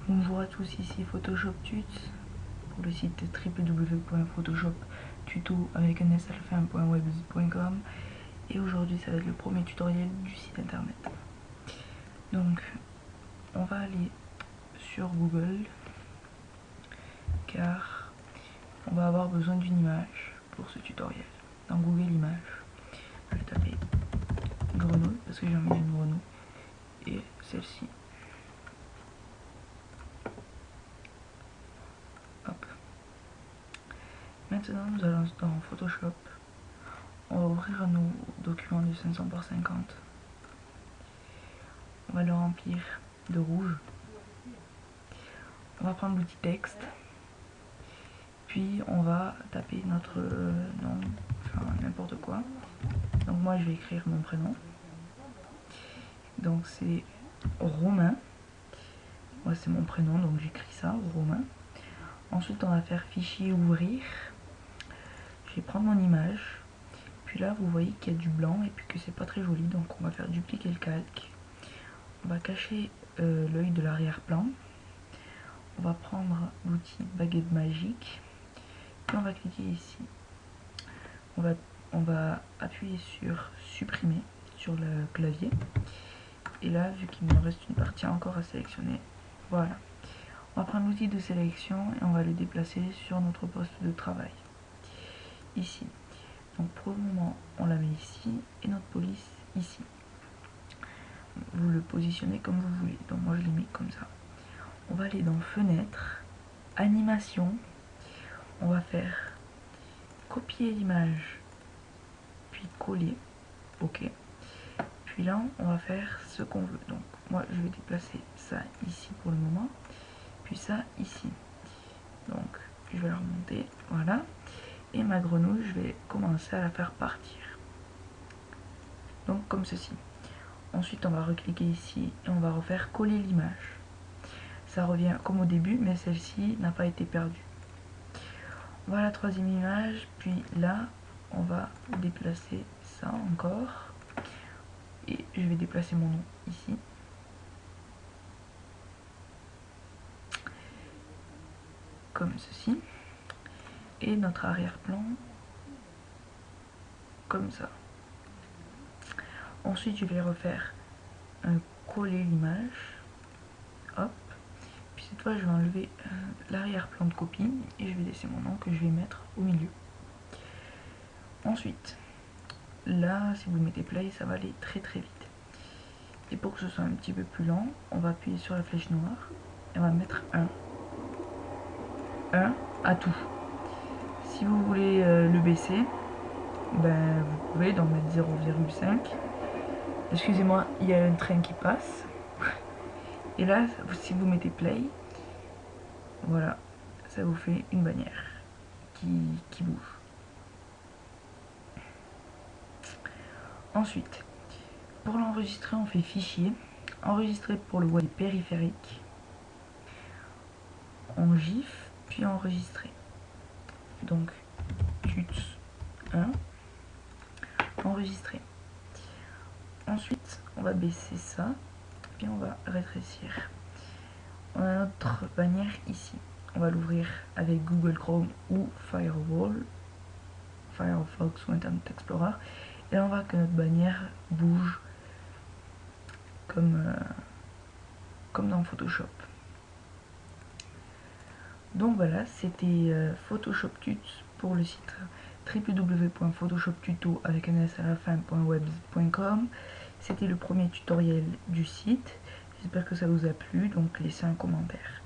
Bonjour à tous, ici Photoshop Tuts pour le site www.photoshoptuto avec un s.webs.com et aujourd'hui ça va être le premier tutoriel du site internet. Donc on va aller sur Google car on va avoir besoin d'une image pour ce tutoriel. Dans Google Images, je vais taper grenouille parce que j'ai envie d'une grenouille et celle-ci. Hop. Maintenant nous allons dans Photoshop, on va ouvrir nos documents de 500 par 50, on va le remplir de rouge, on va prendre l'outil texte, puis on va taper notre nom, enfin n'importe quoi. Donc moi je vais écrire mon prénom, donc c'est Romain, moi c'est mon prénom donc j'écris ça, Romain. Ensuite on va faire fichier ouvrir, je vais prendre mon image, puis là vous voyez qu'il y a du blanc et puis que c'est pas très joli, donc on va faire dupliquer le calque, on va cacher l'œil de l'arrière-plan, on va prendre l'outil baguette magique, puis on va cliquer ici, on va appuyer sur supprimer sur le clavier, et là vu qu'il me reste une partie encore à sélectionner, voilà, on va prendre l'outil de sélection et on va le déplacer sur notre poste de travail ici. Donc pour le moment on la met ici et notre police ici, vous le positionnez comme vous voulez, donc moi je l'ai mis comme ça. On va aller dans fenêtre, animation, on va faire copier l'image puis coller, ok, puis là on va faire ce qu'on veut. Donc moi je vais déplacer ça ici pour le moment, puis ça ici, donc je vais la remonter, voilà, et ma grenouille je vais commencer à la faire partir, donc comme ceci. Ensuite on va recliquer ici et on va refaire coller l'image, ça revient comme au début mais celle-ci n'a pas été perdue. Voilà la troisième image, puis là on va déplacer ça encore et je vais déplacer mon nom ici, comme ceci, et notre arrière-plan comme ça. Ensuite je vais refaire coller l'image, hop, puis cette fois je vais enlever l'arrière-plan de copie et je vais laisser mon nom que je vais mettre au milieu. Ensuite là si vous mettez play ça va aller très très vite, et pour que ce soit un petit peu plus lent on va appuyer sur la flèche noire et on va mettre 1 à tout. Si vous voulez le baisser, ben vous pouvez donc mettre 0,5. Excusez-moi, il y a un train qui passe. Et là, si vous mettez play, voilà, ça vous fait une bannière qui bouge. Ensuite, pour l'enregistrer, on fait fichier, enregistrer pour le web périphérique, en GIF, puis enregistrer. Donc, tuts 1, enregistrer. Ensuite, on va baisser ça, puis on va rétrécir. On a notre bannière ici. On va l'ouvrir avec Google Chrome ou Firewall, Firefox ou Internet Explorer. Et là, on voit que notre bannière bouge comme dans Photoshop. Donc voilà, c'était Photoshop Tuts pour le site www.photoshoptuto avec un s à la fin.webs.com. C'était le premier tutoriel du site. J'espère que ça vous a plu, donc laissez un commentaire.